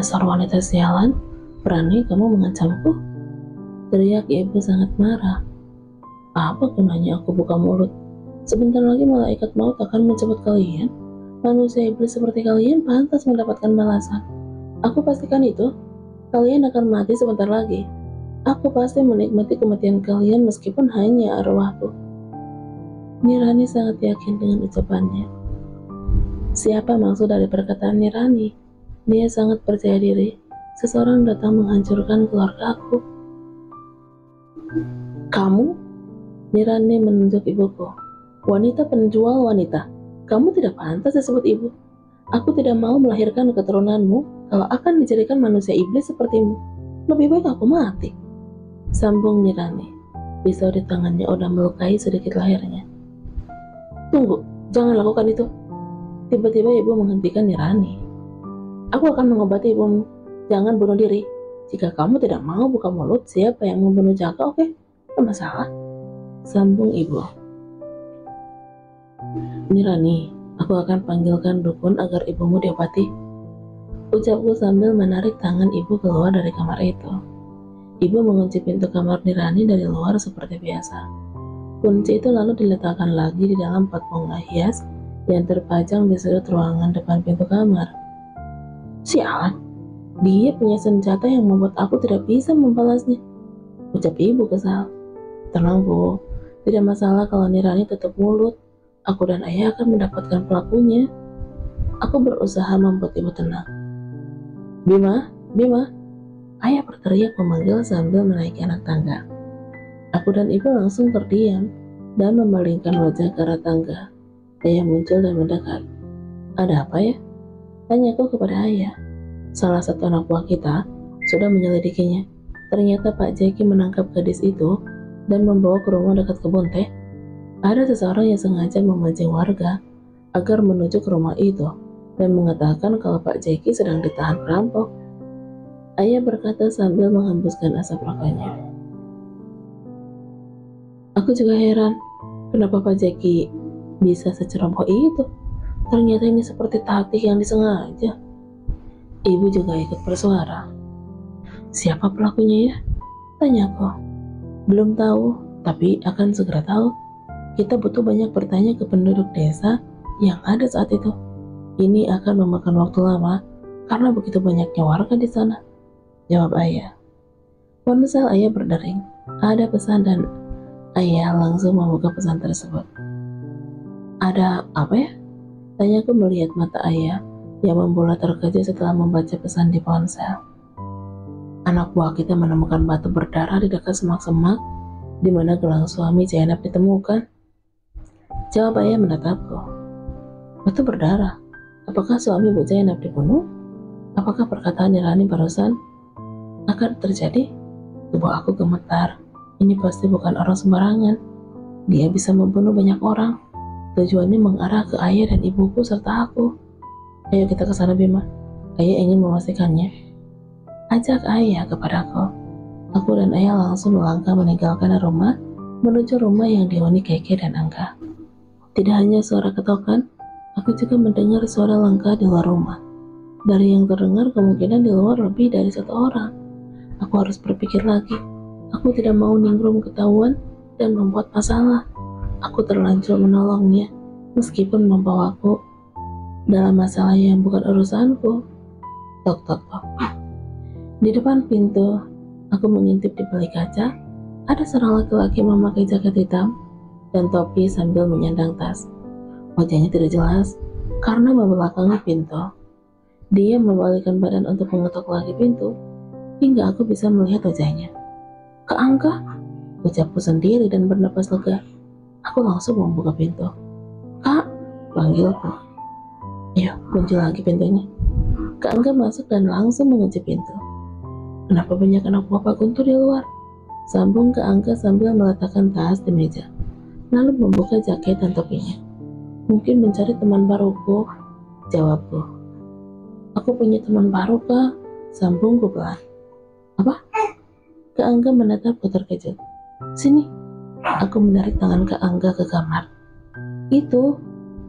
Dasar wanita sialan, berani kamu mengancamku? Teriak ibu sangat marah. Apa gunanya aku buka mulut? Sebentar lagi malaikat maut akan menjemput kalian. Manusia iblis seperti kalian pantas mendapatkan balasan. Aku pastikan itu. Kalian akan mati sebentar lagi. Aku pasti menikmati kematian kalian meskipun hanya arwahku. Nirani sangat yakin dengan ucapannya. Siapa maksud dari perkataan Nirani? Dia sangat percaya diri. Seseorang datang menghancurkan keluarga aku. Kamu? Nirani menunjuk ibuku. Wanita penjual wanita. Kamu tidak pantas disebut ibu. Aku tidak mau melahirkan keturunanmu kalau akan dijadikan manusia iblis sepertimu. Lebih baik aku mati. Sambung Nirani. Pisau di tangannya udah melukai sedikit lehernya. Tunggu, jangan lakukan itu. Tiba-tiba ibu menghentikan Nirani. Aku akan mengobati ibumu. Jangan bunuh diri. Jika kamu tidak mau buka mulut, siapa yang membunuh Jaka, oke? Tidak masalah. Sambung ibu. Nirani, aku akan panggilkan dukun agar ibumu diobati. Ucapku sambil menarik tangan ibu keluar dari kamar itu. Ibu mengunci pintu kamar Nirani dari luar seperti biasa. Kunci itu lalu diletakkan lagi di dalam pot bunga hias yang terpajang di sudut ruangan depan pintu kamar. Sialan, dia punya senjata yang membuat aku tidak bisa membalasnya. Ucap ibu kesal. Tenang bu, tidak masalah kalau Nirani tutup mulut. Aku dan ayah akan mendapatkan pelakunya. Aku berusaha membuat ibu tenang. Bima, Bima. Ayah berteriak memanggil sambil menaiki anak tangga. Aku dan ibu langsung terdiam dan memalingkan wajah ke arah tangga. Ayah muncul dan mendekat. Ada apa ya? Tanyaku kepada ayah. Salah satu anak buah kita sudah menyelidikinya. Ternyata Pak Jeki menangkap gadis itu dan membawa ke rumah dekat kebun teh. Ada seseorang yang sengaja memancing warga agar menuju ke rumah itu dan mengatakan kalau Pak Jeki sedang ditahan perampok. Ayah berkata sambil menghembuskan asap rokoknya. Aku juga heran, kenapa Pak Jeki bisa seceroboh itu? Ternyata ini seperti taktik yang disengaja. Ibu juga ikut bersuara. Siapa pelakunya ya? Tanyaku. Belum tahu, tapi akan segera tahu. Kita butuh banyak bertanya ke penduduk desa yang ada saat itu. Ini akan memakan waktu lama karena begitu banyaknya warga di sana. Jawab ayah. Ponsel ayah berdering. Ada pesan dan ayah langsung membuka pesan tersebut. Ada apa ya? Tanyaku melihat mata ayah yang membulat terkejut setelah membaca pesan di ponsel. Anak buah kita menemukan batu berdarah di dekat semak-semak di mana gelang suami Zainab ditemukan. Jawab ayah menatapku. Batu berdarah? Apakah suami Bu Zainab dibunuh? Apakah perkataan Nirani barusan akan terjadi? Tubuh aku gemetar. Ini pasti bukan orang sembarangan. Dia bisa membunuh banyak orang. Tujuannya mengarah ke ayah dan ibuku serta aku. Ayo kita ke sana Bima. Ayah ingin memastikannya. Ajak ayah kepadaku. Aku dan ayah langsung melangkah meninggalkan rumah menuju rumah yang dihuni Keke dan Angga. Tidak hanya suara ketokan, aku juga mendengar suara langkah di luar rumah. Dari yang terdengar kemungkinan di luar lebih dari satu orang. Aku harus berpikir lagi. Aku tidak mau Ningrum ketahuan dan membuat masalah. Aku terlanjur menolongnya, meskipun membawaku dalam masalah yang bukan urusanku. Tok tok tok. Di depan pintu, aku mengintip di balik kaca. Ada seorang laki-laki memakai jaket hitam dan topi sambil menyandang tas. Wajahnya tidak jelas karena membelakangi pintu. Dia membalikkan badan untuk mengetuk lagi pintu hingga aku bisa melihat wajahnya. Kak Angga, ucapku sendiri dan bernapas lega. Aku langsung membuka pintu. Kak, panggilku. Ayo, kunci lagi pintunya. Kak Angga masuk dan langsung mengunci pintu. Kenapa banyak anak buah Pak Guntur di luar? Sambung Kak Angga sambil meletakkan tas di meja, lalu membuka jaket dan topinya. Mungkin mencari teman baruku, jawabku. Aku punya teman baru, Kak, sambungku pelan. Apa? Kak Angga menatapku terkejut. Sini. Aku menarik tangan Kak Angga ke kamar. Itu,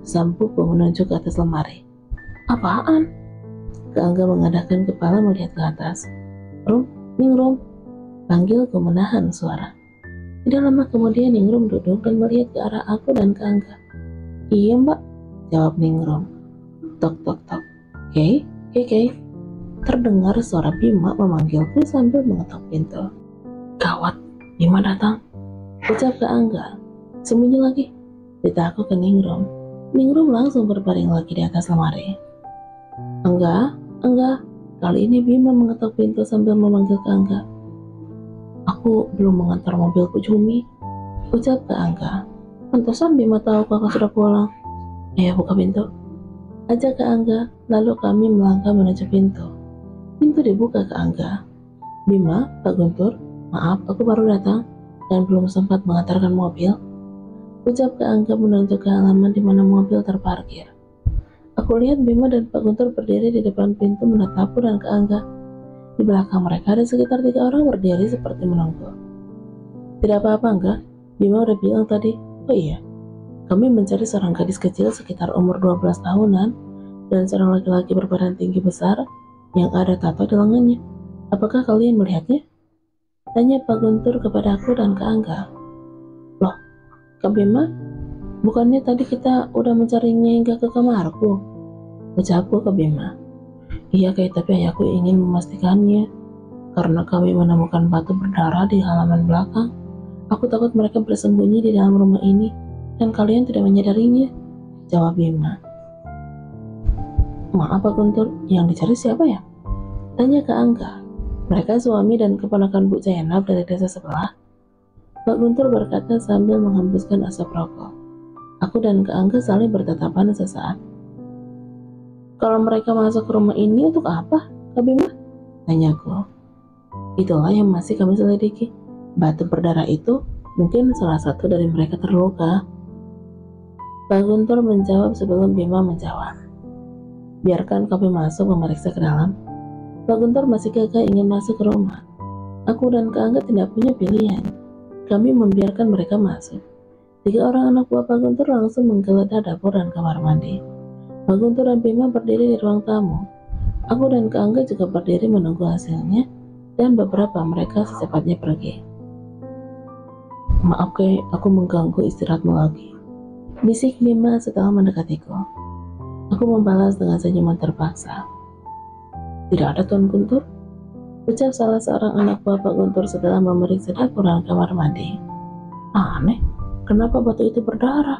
sambungku menunjuk ke atas lemari. Apaan? Kak Angga mengadahkan kepala melihat ke atas. "Rum, Ningrum," panggilku menahan suara. Tidak lama kemudian Ningrum duduk dan melihat ke arah aku dan Kak Angga. "Iya mbak," jawab Ningrum. Tok tok tok. "Kei, Kei, Kei." Terdengar suara Bima memanggilku sambil mengetuk pintu. "Gawat, Bima datang," ucap Kak Angga. "Sembunyi lagi," cerita aku ke Ningrum. Ningrum langsung berbaring lagi di atas lemari. "Angga, Angga." Kali ini Bima mengetuk pintu sambil memanggil Kak Angga. "Aku belum mengantar mobilku, Jumi," ucap Kak Angga. "Pantesan Bima tahu kakak sudah pulang." "Ayo buka pintu," ajak Kak Angga, lalu kami melangkah menuju pintu. Pintu dibuka Kak Angga. "Bima, Pak Guntur, maaf aku baru datang dan belum sempat mengantarkan mobil," ucap Kak Angga menunjuk ke halaman di mana mobil terparkir. Aku lihat Bima dan Pak Guntur berdiri di depan pintu menatapku dan Kak Angga. Di belakang mereka ada sekitar 3 orang berdiri seperti menunggu. "Tidak apa-apa enggak, Bima udah bilang tadi." "Oh iya, kami mencari seorang gadis kecil sekitar umur 12 tahunan dan seorang laki-laki berbadan tinggi besar yang ada tato di lengannya. Apakah kalian melihatnya?" Tanya Pak Guntur kepada aku dan Kak Angga. "Loh, Kak Bima, bukannya tadi kita udah mencarinya hingga ke kamarku?" ucapku ke Bima. "Iya kayak, tapi ayahku ingin memastikannya. Karena kami menemukan batu berdarah di halaman belakang. Aku takut mereka bersembunyi di dalam rumah ini dan kalian tidak menyadarinya," jawab Bima. "Maaf Pak Guntur, yang dicari siapa ya?" tanya Kak Angga. "Mereka suami dan keponakan Bu Zainab dari desa sebelah," Pak Guntur berkata sambil menghembuskan asap rokok. Aku dan Kak Angga saling bertatapan sesaat. "Kalau mereka masuk ke rumah ini untuk apa, Kak Bima?" tanyaku. "Itulah yang masih kami selidiki. Batu berdarah itu mungkin salah satu dari mereka terluka," Pak Guntur menjawab sebelum Bima menjawab. "Biarkan kami masuk memeriksa ke dalam." Pak Guntur masih gagah ingin masuk ke rumah. Aku dan Kak Angga tidak punya pilihan. Kami membiarkan mereka masuk. 3 orang anak buah Pak Guntur langsung menggeledah dapur dan kamar mandi. Pak Guntur dan Bima berdiri di ruang tamu. Aku dan Kak Angga juga berdiri menunggu hasilnya, dan beberapa mereka secepatnya pergi. "Maaf Kay, aku mengganggu istirahatmu lagi," bisik Bima setelah mendekatiku. Aku membalas dengan senyuman terpaksa. "Tidak ada Tuan Guntur," ucap salah seorang anak buah Pak Guntur setelah memeriksa dapur dan kamar mandi. "Aneh, kenapa batu itu berdarah?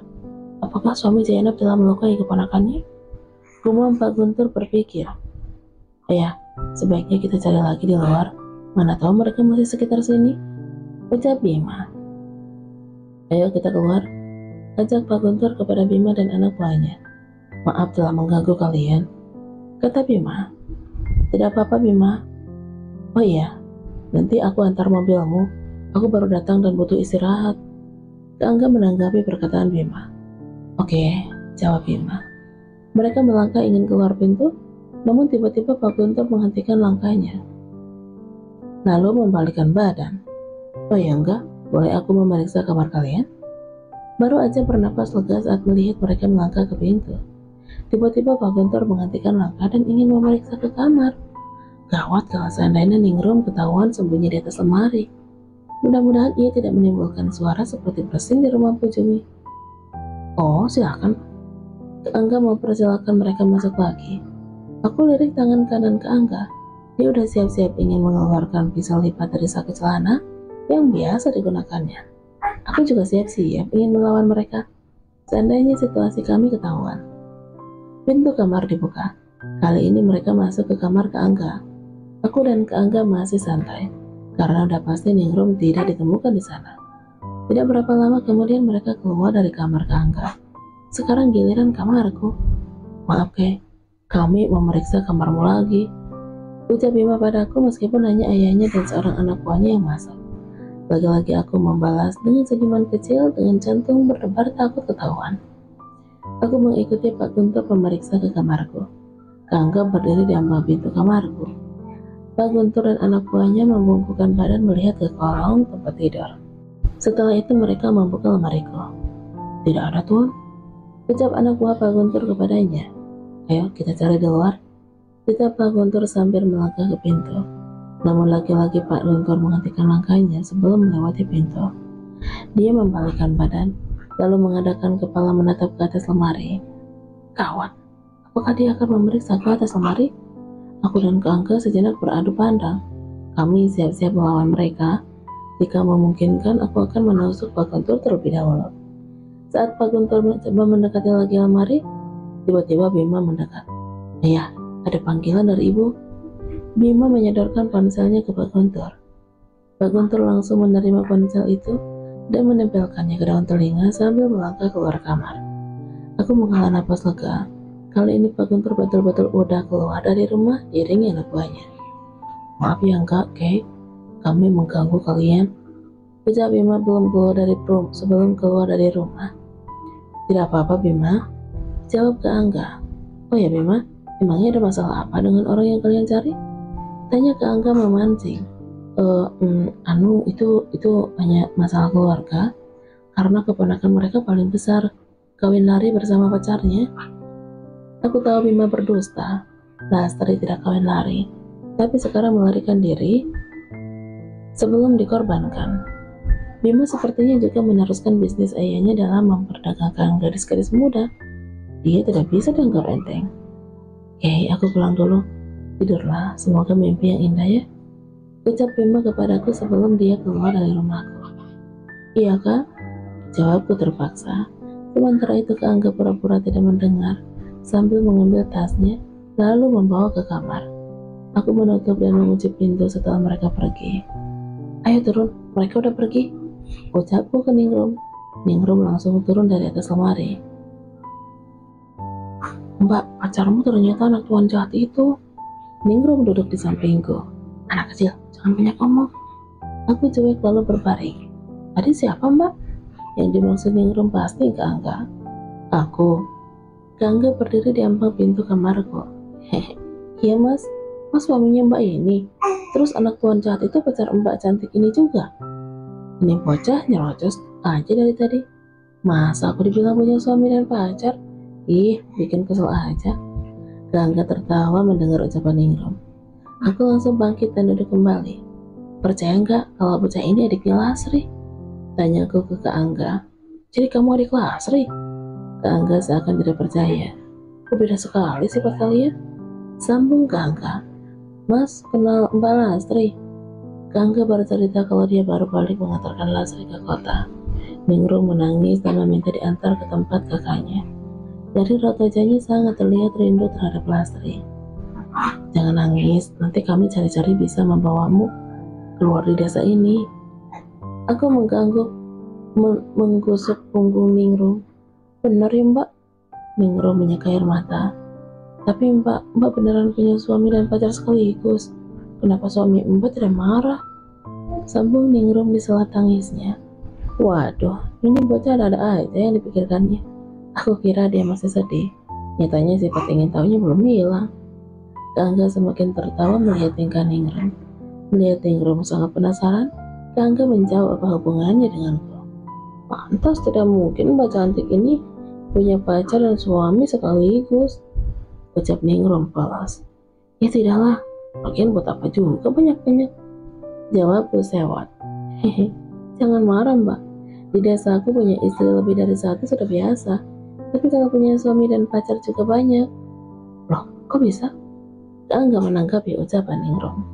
Apakah suami Zainab telah melukai keponakannya?" Gumam Pak Guntur berpikir. "Ayah, sebaiknya kita cari lagi di luar. Mana tahu mereka masih sekitar sini," ucap Bima. "Ayo kita keluar," ajak Pak Guntur kepada Bima dan anak buahnya. "Maaf telah mengganggu kalian," kata Bima. "Tidak apa-apa Bima. Oh iya, nanti aku antar mobilmu. Aku baru datang dan butuh istirahat." Kak Angga menanggapi perkataan Bima. "Oke," jawab Bima. Mereka melangkah ingin keluar pintu, namun tiba-tiba Pak Guntur menghentikan langkahnya, lalu membalikkan badan. "Oh ya enggak, boleh aku memeriksa kamar kalian?" Baru aja bernapas lega saat melihat mereka melangkah ke pintu. Tiba-tiba Pak Guntur menghentikan langkah dan ingin memeriksa ke kamar. Gawat kalau seandainya Ningrum ketahuan sembunyi di atas lemari. Mudah-mudahan ia tidak menimbulkan suara seperti bersin di rumah Pujumi. "Oh, silakan." Kak Angga mempersilahkan mereka masuk lagi. Aku lirik tangan kanan Kak Angga. Dia udah siap-siap ingin mengeluarkan pisau lipat dari saku celana yang biasa digunakannya. Aku juga siap-siap ingin melawan mereka seandainya situasi kami ketahuan. Pintu kamar dibuka. Kali ini mereka masuk ke kamar Kak Angga. Aku dan Kak Angga masih santai karena udah pasti Ningrum tidak ditemukan di sana. Tidak berapa lama kemudian mereka keluar dari kamar Kak Angga. Sekarang giliran kamarku. "Maaf Kay, kami memeriksa kamarmu lagi," ucap Bima padaku meskipun hanya ayahnya dan seorang anak buahnya yang masuk. Lagi-lagi aku membalas dengan senyuman kecil dengan jantung berdebar takut ketahuan. Aku mengikuti Pak Guntur memeriksa ke kamarku. Kak Angga berdiri di ambang pintu kamarku. Pak Guntur dan anak buahnya membungkukkan badan melihat ke kolong tempat tidur. Setelah itu mereka membuka lemariku. "Tidak ada Tuan," ucap anak buah Pak Guntur kepadanya. "Ayo kita cari di luar." Kita Pak Guntur sambil melangkah ke pintu. Namun lagi-lagi Pak Guntur menghentikan langkahnya sebelum melewati pintu. Dia membalikkan badan, lalu mengadakan kepala menatap ke atas lemari. Kawan, apakah dia akan memeriksa ke atas lemari? Aku dan Kak Angga sejenak beradu pandang. Kami siap-siap melawan mereka. Jika memungkinkan, aku akan menusuk Pak Guntur terlebih dahulu. Saat Pak Guntur mencoba mendekati lagi lemari, tiba-tiba Bima mendekat. Ayah, ada panggilan dari ibu. Bima menyodorkan ponselnya ke Pak Guntur. Pak Guntur langsung menerima ponsel itu dan menempelkannya ke daun telinga sambil melangkah keluar kamar. Aku menghela napas lega. Kali ini Pak Guntur betul-betul udah keluar dari rumah diiringi anak buahnya. Maaf ya Kak, kami mengganggu kalian. Ucap Bima sebelum keluar dari rumah. Tidak apa-apa Bima, jawab Kak Angga. Oh ya Bima, emangnya ada masalah apa dengan orang yang kalian cari? Tanya Kak Angga memancing. Itu hanya masalah keluarga, karena keponakan mereka paling besar kawin lari bersama pacarnya. Aku tahu Bima berdusta. Lastri tidak kawin lari, tapi sekarang melarikan diri sebelum dikorbankan. Bima sepertinya juga meneruskan bisnis ayahnya dalam memperdagangkan gadis-gadis muda. Dia tidak bisa dianggap enteng. Aku pulang dulu. Tidurlah, semoga mimpi yang indah ya. Ucap Bima kepadaku sebelum dia keluar dari rumahku. Iya Kak, jawabku terpaksa. Sementara itu Kak Angga pura-pura tidak mendengar sambil mengambil tasnya lalu membawa ke kamar. Aku menutup dan mengunci pintu setelah mereka pergi. Ayo turun, mereka udah pergi. Ucapku ke Ningrum. Ningrum langsung turun dari atas lemari. Mbak, pacarmu ternyata anak tuan jahat itu. Ningrum duduk di sampingku. Anak kecil, jangan banyak ngomong. Aku cuek lalu berbaring. Tadi siapa Mbak? Yang dimaksud Ningrum pasti Kak Angga. Aku. Kak Angga berdiri di ambang pintu kamarku. Hehe. Iya Mas suaminya Mbak ini. Terus anak tuan jahat itu pacar Mbak cantik ini juga. Ini bocah nyerocos aja dari tadi. Masa aku dibilang punya suami dan pacar? Ih, bikin kesel aja. Kak Angga tertawa mendengar ucapan Ningrum. Aku langsung bangkit dan duduk kembali. Percaya nggak kalau bocah ini adiknya Lasri? Tanyaku ke Kak Angga. Jadi kamu adik Lasri? Kak Angga seakan tidak percaya. Kok beda sekali sifat kalian? Sambung Kak Angga. Mas, kenal Mbak Lasri? Kak Angga bercerita kalau dia baru balik mengantarkan Lasri ke kota. Ningrum menangis dan meminta diantar ke tempat kakaknya. Dari raut wajahnya sangat terlihat rindu terhadap Lasri. Jangan nangis, nanti kami cari-cari bisa membawamu keluar di desa ini. Aku menggusuk punggung Ningrum. Benar ya Mbak? Ningrum menyeka air mata. Tapi Mbak beneran punya suami dan pacar sekaligus. Kenapa suami Mbak tidak marah? Sambung Ningrum di sela tangisnya. Waduh, ini bocah ada aja yang dipikirkannya. Aku kira dia masih sedih. Nyatanya sifat ingin tahunya belum hilang. Kak Angga semakin tertawa melihat tingkah Ningrum. Melihat Ningrum sangat penasaran, Kak Angga menjawab apa hubungannya denganku. Pantas tidak mungkin Mbak cantik ini punya pacar dan suami sekaligus. Ucap Ningrum polos. Ya tidaklah, lagian buat apa juga banyak-banyak. Jawabku sewot. Hehe, jangan marah Mbak. Di desa aku punya istri lebih dari satu sudah biasa. Tapi kalau punya suami dan pacar juga banyak. Loh, kok bisa? Kak Angga menanggapi ucapan Ningrum.